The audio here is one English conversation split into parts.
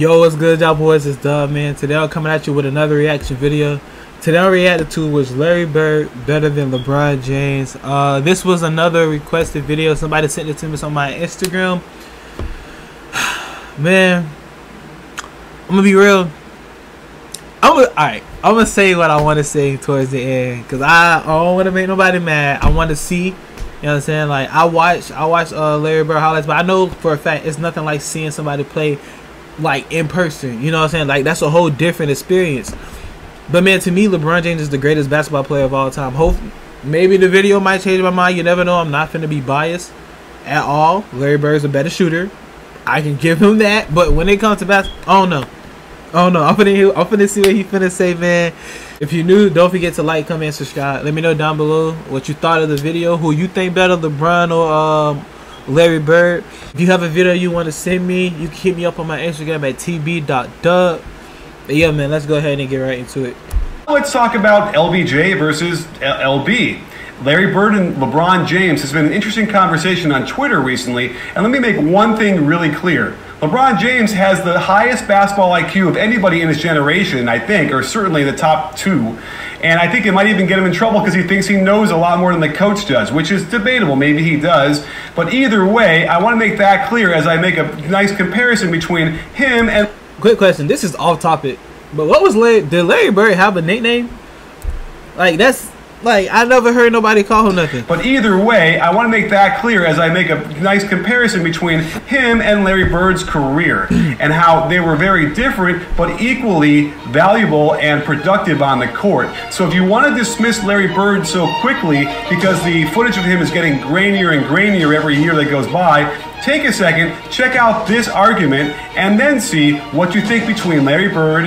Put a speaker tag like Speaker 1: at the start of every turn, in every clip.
Speaker 1: Yo, what's good, y'all boys? It's Dub, man. Today I'm coming at you with another reaction video. Today I reacted to was Larry Bird better than LeBron James. This was another requested video. Somebody sent it to me on my Instagram. Man, I'm gonna be real. I'm gonna say what I want to say towards the end, cause I don't want to make nobody mad. I want to see, you know what I'm saying? Like I watch Larry Bird highlights, but I know for a fact it's nothing like seeing somebody play like in person. You know what I'm saying? Like that's a whole different experience. But man, to me, LeBron James is the greatest basketball player of all time. Maybe the video might change my mind. You never know. I'm not finna be biased at all. Larry Bird's a better shooter. I can give him that. But when it comes to basketball, I don't know. I'm finna see what he finna say, man. If you're new, don't forget to like, comment, and subscribe. Let me know down below what you thought of the video. Who you think better, LeBron or Larry Bird. If you have a video you want to send me, you can hit me up on my Instagram at tb.dub. Yeah, man, let's go ahead and get right into it.
Speaker 2: Let's talk about LBJ versus LB. Larry Bird and LeBron James has been an interesting conversation on Twitter recently, and let me make one thing really clear. LeBron James has the highest basketball IQ of anybody in his generation, I think, or certainly the top two. And I think it might even get him in trouble because he thinks he knows a lot more than the coach does, which is debatable. Maybe he does. But either way, I want to make that clear as I make a nice comparison between him and...
Speaker 1: Quick question. This is off topic. But what was did Larry Bird have a nickname? Like, that's... Like, I never heard nobody call him nothing.
Speaker 2: But either way, I want to make that clear as I make a nice comparison between him and Larry Bird's career and how they were very different but equally valuable and productive on the court. So if you want to dismiss Larry Bird so quickly because the footage of him is getting grainier and grainier every year that goes by, take a second, check out this argument, and then see what you think between Larry Bird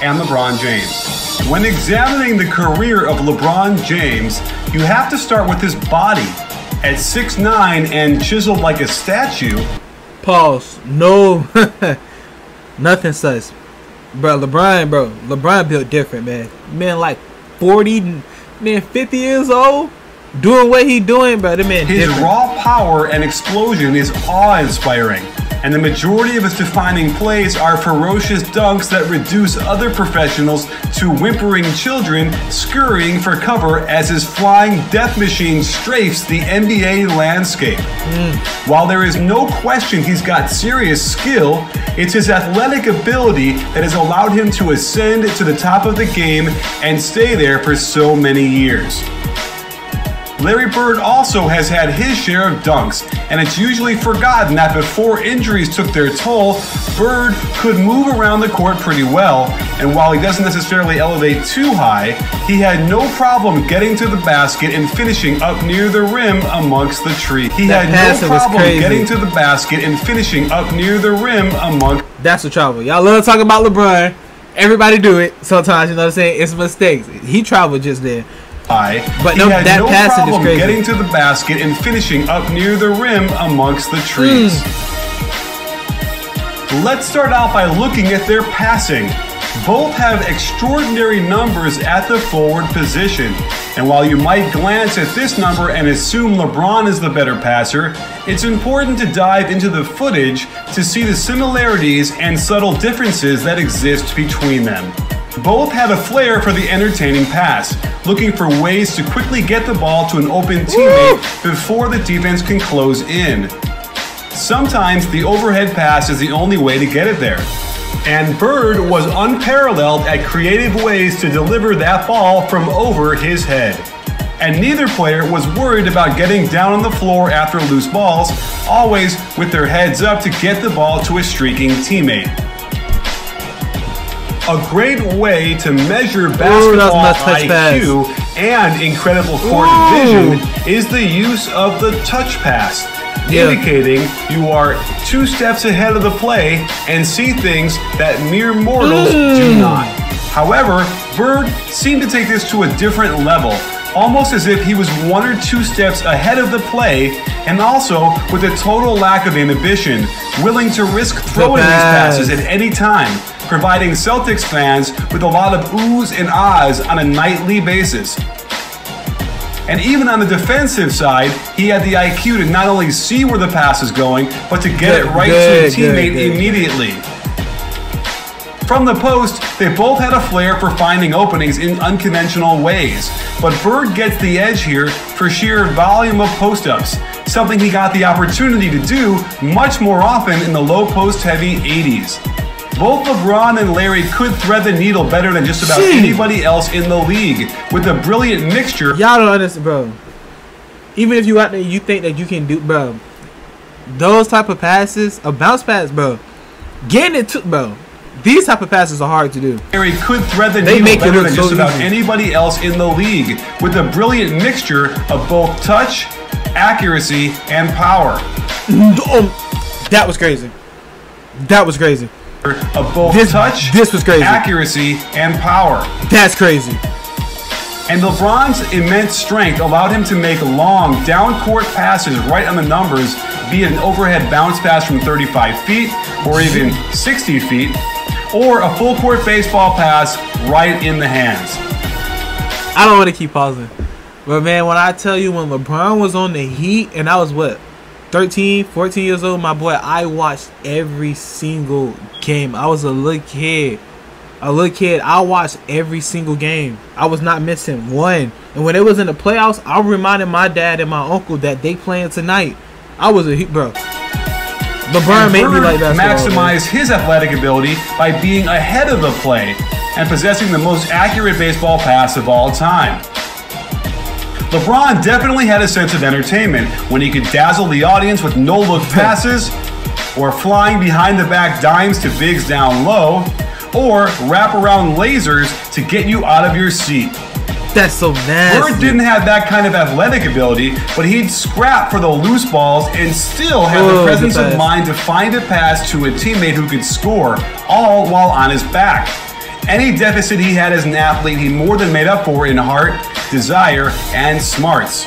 Speaker 2: and LeBron James. When examining the career of LeBron James, you have to start with his body. At 6'9" and chiseled like a statue.
Speaker 1: Pause. No. Nothing sus. LeBron built different, man. Man, like 40, man, 50 years old. Doing what he doing, bro. The man
Speaker 2: His
Speaker 1: different.
Speaker 2: Raw power and explosion is awe-inspiring. And the majority of his defining plays are ferocious dunks that reduce other professionals to whimpering children scurrying for cover as his flying death machine strafes the NBA landscape. While there is no question he's got serious skill, it's his athletic ability that has allowed him to ascend to the top of the game and stay there for so many years. Larry Bird also has had his share of dunks, and it's usually forgotten that before injuries took their toll, Bird could move around the court pretty well, and while he doesn't necessarily elevate too high, he had no problem getting to the basket and finishing up near the rim amongst the trees.
Speaker 1: That's the trouble. Y'all love talking about LeBron. Everybody do it. Sometimes, you know what I'm saying? It's mistakes. He traveled just there.
Speaker 2: But
Speaker 1: no, that
Speaker 2: no
Speaker 1: passing
Speaker 2: problem
Speaker 1: is crazy.
Speaker 2: Getting to the basket and finishing up near the rim amongst the trees. Let's start out by looking at their passing. Both have extraordinary numbers at the forward position. And while you might glance at this number and assume LeBron is the better passer, it's important to dive into the footage to see the similarities and subtle differences that exist between them. Both have a flair for the entertaining pass, looking for ways to quickly get the ball to an open teammate before the defense can close in. Sometimes the overhead pass is the only way to get it there. And Bird was unparalleled at creative ways to deliver that ball from over his head. And neither player was worried about getting down on the floor after loose balls, always with their heads up to get the ball to a streaking teammate. A great way to measure basketball IQ and incredible court vision is the use of the touch pass, indicating you are 2 steps ahead of the play and see things that mere mortals do not. However, Bird seemed to take this to a different level, almost as if he was 1 or 2 steps ahead of the play, and also with a total lack of inhibition, willing to risk throwing these passes at any time, providing Celtics fans with a lot of oohs and ahs on a nightly basis. And even on the defensive side, he had the IQ to not only see where the pass is going, but to get it right to a teammate immediately. From the post, they both had a flair for finding openings in unconventional ways, but Bird gets the edge here for sheer volume of post-ups, something he got the opportunity to do much more often in the low post-heavy 80s. Both LeBron and Larry could thread the needle better than just about anybody else in the league, with a brilliant mixture.
Speaker 1: Y'all don't understand, bro. Even if you out there, you think that you can do, bro. Those type of passes, a bounce pass, bro. Getting it to, bro. These type of passes are hard to do.
Speaker 2: Larry could thread the needle better than just about anybody else in the league, with a brilliant mixture of both touch, accuracy, and power.
Speaker 1: That was crazy. That was crazy.
Speaker 2: Of both touch,
Speaker 1: this was crazy.
Speaker 2: Accuracy, and power.
Speaker 1: That's crazy.
Speaker 2: And LeBron's immense strength allowed him to make long, down-court passes right on the numbers, be it an overhead bounce pass from 35 feet or even 60 feet, or a full-court baseball pass right in the hands.
Speaker 1: I don't want to keep pausing. But, man, when I tell you when LeBron was on the Heat, and I was, what, 13, 14 years old, my boy, I watched every single game. I was a little kid. I watched every single game. I was not missing one. And when it was in the playoffs, I reminded my dad and my uncle that they playing tonight. I was a Heat, bro. LeBron made me like that.
Speaker 2: Maximize his athletic ability by being ahead of the play and possessing the most accurate baseball pass of all time. LeBron definitely had a sense of entertainment when he could dazzle the audience with no-look passes, or flying behind-the-back dimes to bigs down low, or wrap-around lasers to get you out of your seat.
Speaker 1: That's so nasty.
Speaker 2: Bird didn't have that kind of athletic ability, but he'd scrap for the loose balls and still have the presence of mind to find a pass to a teammate who could score, all while on his back. Any deficit he had as an athlete, he more than made up for in heart, desire, and smarts.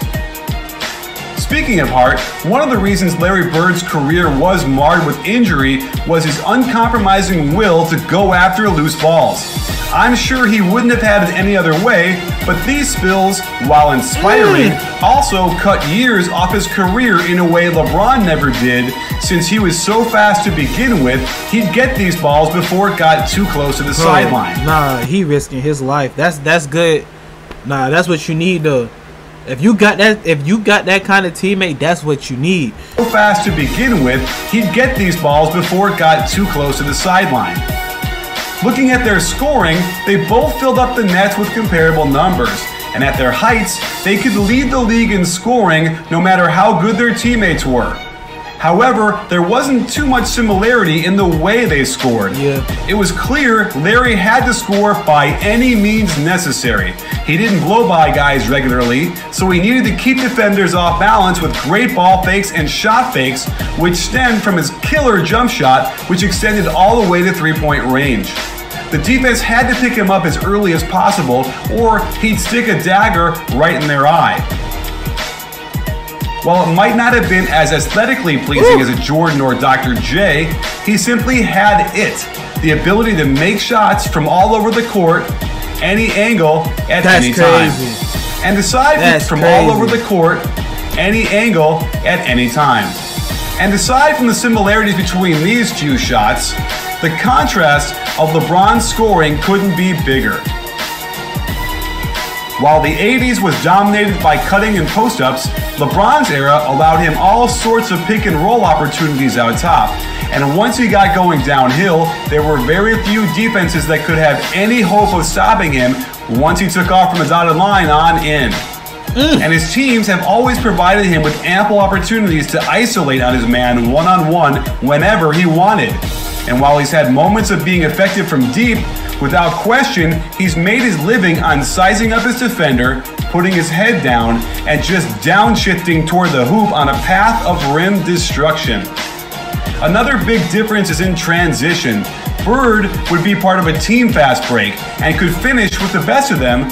Speaker 2: Speaking of heart, one of the reasons Larry Bird's career was marred with injury was his uncompromising will to go after loose balls. I'm sure he wouldn't have had it any other way, but these spills, while inspiring, also cut years off his career in a way LeBron never did, since he was so fast to begin with, he'd get these balls before it got too close to the sideline.
Speaker 1: Nah, he risking his life. That's good. Nah, that's what you need though. If you got that kind of teammate, that's what you need.
Speaker 2: So fast to begin with, he'd get these balls before it got too close to the sideline. Looking at their scoring, they both filled up the nets with comparable numbers, and at their heights, they could lead the league in scoring no matter how good their teammates were. However, there wasn't too much similarity in the way they scored. It was clear Larry had to score by any means necessary. He didn't blow by guys regularly, so he needed to keep defenders off balance with great ball fakes and shot fakes, which stemmed from his killer jump shot, which extended all the way to three-point range. The defense had to pick him up as early as possible, or he'd stick a dagger right in their eye. While it might not have been as aesthetically pleasing as a Jordan or Dr. J, he simply had it. The ability to make shots from all over the court, any angle, at any time. And aside from all over the court, any angle, at any time. And aside from the similarities between these two shots, the contrast of LeBron's scoring couldn't be bigger. While the 80s was dominated by cutting and post-ups, LeBron's era allowed him all sorts of pick and roll opportunities out top. And once he got going downhill, there were very few defenses that could have any hope of stopping him once he took off from the dotted line on in. And his teams have always provided him with ample opportunities to isolate on his man one-on-one whenever he wanted. And while he's had moments of being effective from deep, without question, he's made his living on sizing up his defender, putting his head down, and just downshifting toward the hoop on a path of rim destruction. Another big difference is in transition. Bird would be part of a team fast break and could finish with the best of them,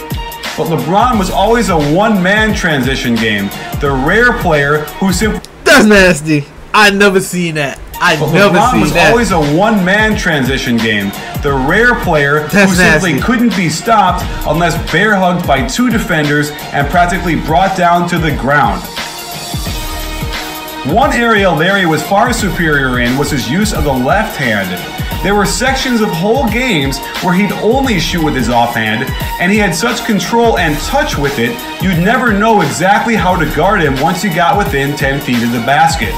Speaker 2: but LeBron was always a one-man transition game, the rare player who simply...
Speaker 1: That's nasty. I never seen that.
Speaker 2: LeBron was always a one-man transition game, the rare player who simply couldn't be stopped unless bear-hugged by two defenders and practically brought down to the ground. One area Larry was far superior in was his use of the left hand. There were sections of whole games where he'd only shoot with his offhand, and he had such control and touch with it, you'd never know exactly how to guard him once you got within 10 feet of the basket.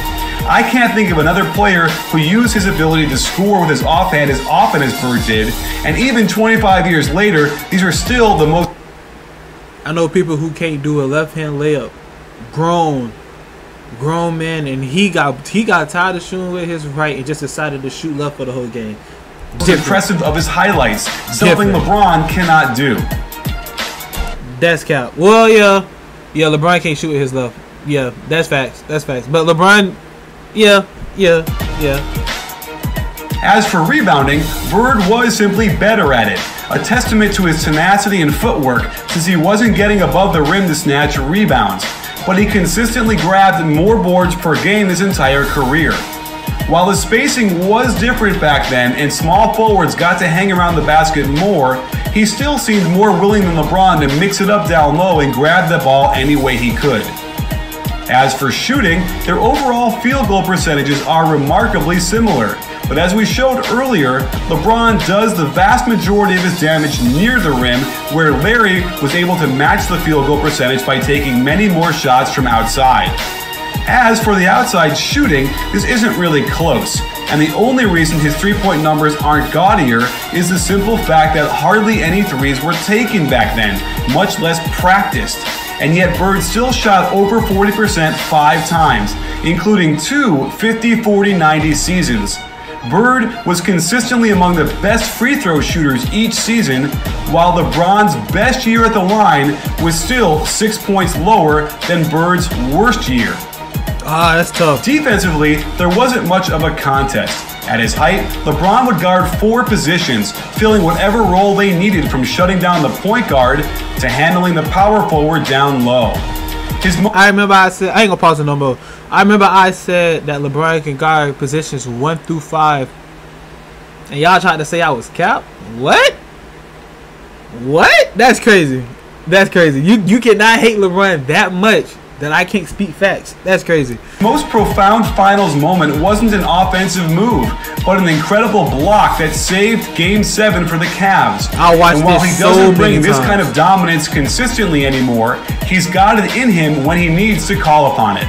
Speaker 2: I can't think of another player who used his ability to score with his offhand as often as Bird did, and even 25 years later, these are still the most...
Speaker 1: I know people who can't do a left-hand layup. Grown man, and he got tired of shooting with his right and just decided to shoot left for the whole game.
Speaker 2: Impressive of his highlights, something LeBron cannot do.
Speaker 1: That's cap. Well, yeah, LeBron can't shoot with his left. Yeah, that's facts. But LeBron, yeah.
Speaker 2: As for rebounding, Bird was simply better at it, a testament to his tenacity and footwork since he wasn't getting above the rim to snatch rebounds, but he consistently grabbed more boards per game his entire career. While the spacing was different back then and small forwards got to hang around the basket more, he still seemed more willing than LeBron to mix it up down low and grab the ball any way he could. As for shooting, their overall field goal percentages are remarkably similar, but as we showed earlier, LeBron does the vast majority of his damage near the rim, where Larry was able to match the field goal percentage by taking many more shots from outside. As for the outside shooting, this isn't really close, and the only reason his three-point numbers aren't gaudier is the simple fact that hardly any threes were taken back then, much less practiced. And yet Bird still shot over 40% 5 times, including 2 50-40-90 seasons. Bird was consistently among the best free throw shooters each season, while LeBron's best year at the line was still 6 points lower than Bird's worst year.
Speaker 1: Ah, that's tough.
Speaker 2: Defensively, there wasn't much of a contest. At his height, LeBron would guard 4 positions, filling whatever role they needed from shutting down the point guard to handling the power forward down low. I
Speaker 1: remember I said, I ain't gonna pause it no more. I remember I said that LeBron can guard positions 1 through 5. And y'all tried to say I was cap? What? That's crazy. You cannot hate LeBron that much that I can't speak facts. That's crazy.
Speaker 2: Most profound finals moment wasn't an offensive move, but an incredible block that saved Game 7 for the Cavs.
Speaker 1: I'll watch
Speaker 2: and while
Speaker 1: this
Speaker 2: he doesn't bring this
Speaker 1: times.
Speaker 2: kind of dominance consistently anymore, he's got it in him when he needs to call upon it.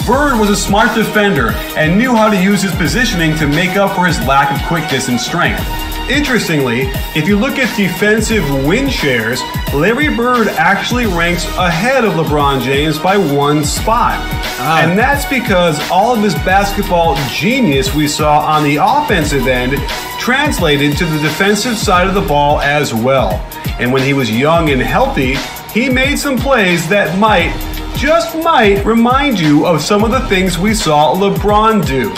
Speaker 2: Bird was a smart defender and knew how to use his positioning to make up for his lack of quickness and strength. Interestingly, if you look at defensive win shares, Larry Bird actually ranks ahead of LeBron James by 1 spot. And that's because all of this basketball genius we saw on the offensive end translated to the defensive side of the ball as well. And when he was young and healthy, he made some plays that might, just might, remind you of some of the things we saw LeBron do.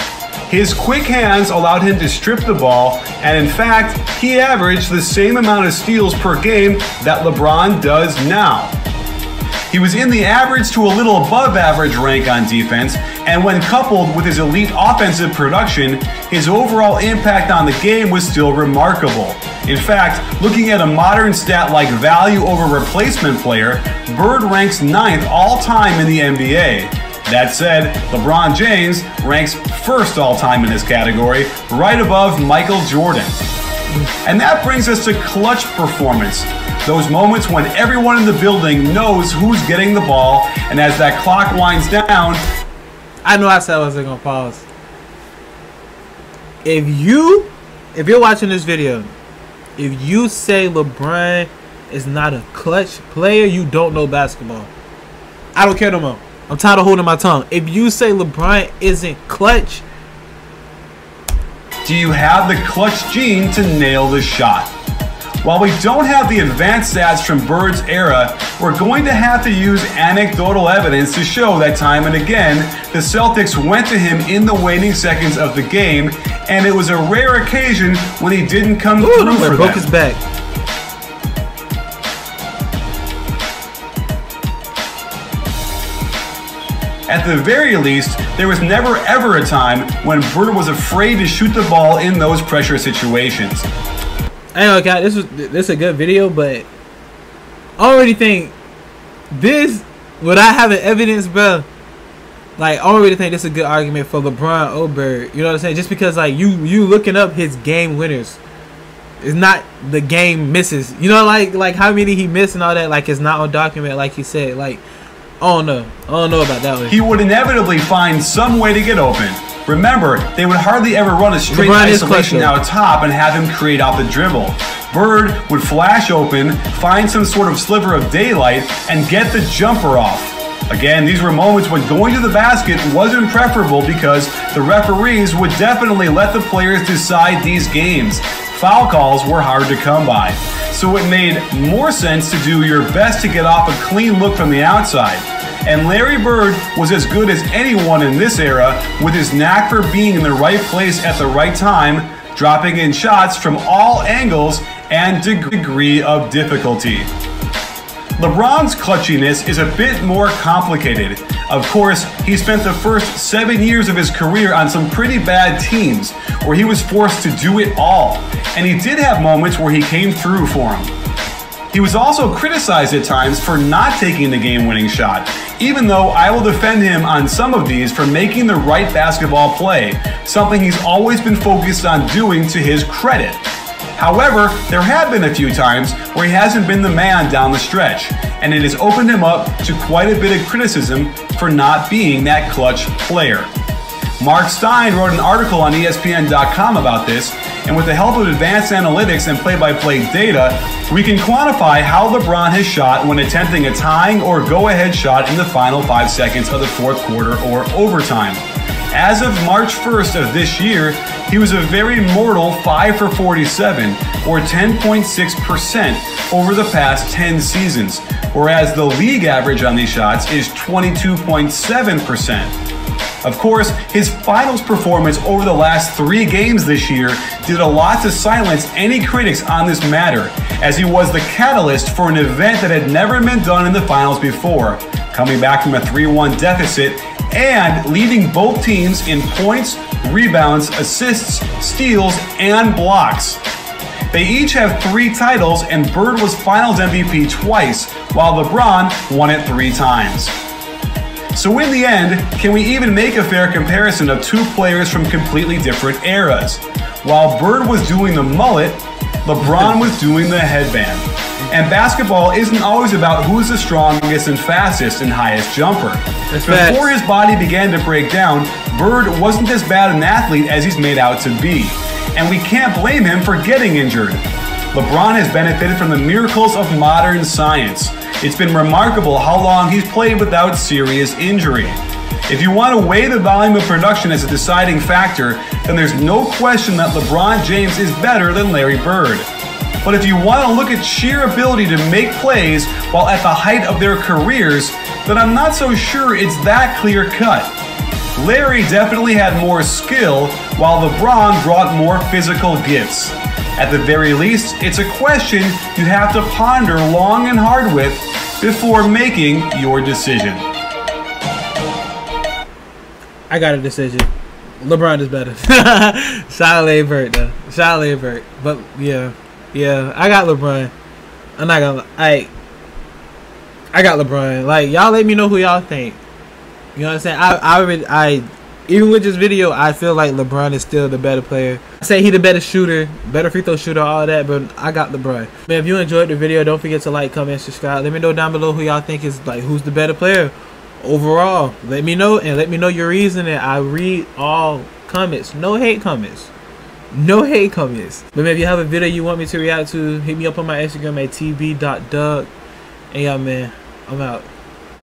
Speaker 2: His quick hands allowed him to strip the ball, and in fact, he averaged the same amount of steals per game that LeBron does now. He was in the average to a little above average rank on defense, and when coupled with his elite offensive production, his overall impact on the game was still remarkable. In fact, looking at a modern stat like value over replacement player, Bird ranks 9th all-time in the NBA. That said, LeBron James ranks 1st all-time in this category, right above Michael Jordan. And that brings us to clutch performance. Those moments when everyone in the building knows who's getting the ball, and as that clock winds down...
Speaker 1: I know I said I wasn't going to pause. If you're watching this video, if you say LeBron is not a clutch player, you don't know basketball. I don't care no more. I'm tired of holding my tongue. If you say LeBron isn't clutch,
Speaker 2: do you have the clutch gene to nail the shot? While we don't have the advanced stats from Bird's era, we're going to have to use anecdotal evidence to show that time and again, the Celtics went to him in the waning seconds of the game, and it was a rare occasion when he didn't come through for them.
Speaker 1: Broke his back.
Speaker 2: At the very least, there was never ever a time when Bird was afraid to shoot the ball in those pressure situations.
Speaker 1: I know, guys, this is a good video, but I already think this, without having evidence, bro, Like, I don't really think this is a good argument for LeBron or Bird. You know what I'm saying? Just because, like, you looking up his game winners. It's not the game misses. You know, like how many he missed and all that. Like, it's not on document, like he said. Like, I don't know about that one.
Speaker 2: He would inevitably find some way to get open. Remember, they would hardly ever run a straight isolation out top and have him create off the dribble. Bird would flash open, find some sort of sliver of daylight, and get the jumper off. Again, these were moments when going to the basket wasn't preferable because the referees would definitely let the players decide these games. Foul calls were hard to come by. So it made more sense to do your best to get off a clean look from the outside. And Larry Bird was as good as anyone in this era with his knack for being in the right place at the right time, dropping in shots from all angles and degree of difficulty. LeBron's clutchiness is a bit more complicated. Of course, he spent the first 7 years of his career on some pretty bad teams where he was forced to do it all, and he did have moments where he came through for him. He was also criticized at times for not taking the game-winning shot, even though I will defend him on some of these for making the right basketball play, something he's always been focused on doing to his credit. However, there have been a few times where he hasn't been the man down the stretch, and it has opened him up to quite a bit of criticism for not being that clutch player. Mark Stein wrote an article on ESPN.com about this, and with the help of advanced analytics and play-by-play data, we can quantify how LeBron has shot when attempting a tying or go-ahead shot in the final 5 seconds of the fourth quarter or overtime. As of March 1st of this year, he was a very mortal 5 for 47, or 10.6% over the past 10 seasons, whereas the league average on these shots is 22.7%. Of course, his finals performance over the last 3 games this year did a lot to silence any critics on this matter, as he was the catalyst for an event that had never been done in the finals before, coming back from a 3-1 deficit and leading both teams in points, rebounds, assists, steals, and blocks. They each have 3 titles, and Bird was Finals MVP twice, while LeBron won it 3 times. So in the end, can we even make a fair comparison of 2 players from completely different eras? While Bird was doing the mullet, LeBron was doing the headband. And basketball isn't always about who's the strongest and fastest and highest jumper. Before his body began to break down, Bird wasn't as bad an athlete as he's made out to be. And we can't blame him for getting injured. LeBron has benefited from the miracles of modern science. It's been remarkable how long he's played without serious injury. If you want to weigh the volume of production as a deciding factor, then there's no question that LeBron James is better than Larry Bird. But if you want to look at sheer ability to make plays while at the height of their careers, then I'm not so sure it's that clear cut. Larry definitely had more skill, while LeBron brought more physical gifts. At the very least, it's a question you have to ponder long and hard with before making your decision.
Speaker 1: I got a decision. LeBron is better. Shout out Larry Bird, though. Shout out Larry Bird. But yeah, I got LeBron. I'm not gonna. I got LeBron. Like, y'all, let me know who y'all think. You know what I'm saying? I even with this video, I feel like LeBron is still the better player. I say he the better shooter, better free throw shooter, all that, but I got LeBron. Man, if you enjoyed the video, don't forget to like, comment, subscribe. Let me know down below who y'all think is, like, who's the better player overall. Let me know, and let me know your reasoning. I read all comments. No hate comments. No hate comments. But man, if you have a video you want me to react to, hit me up on my Instagram at tb.doug. And yeah, man, I'm out.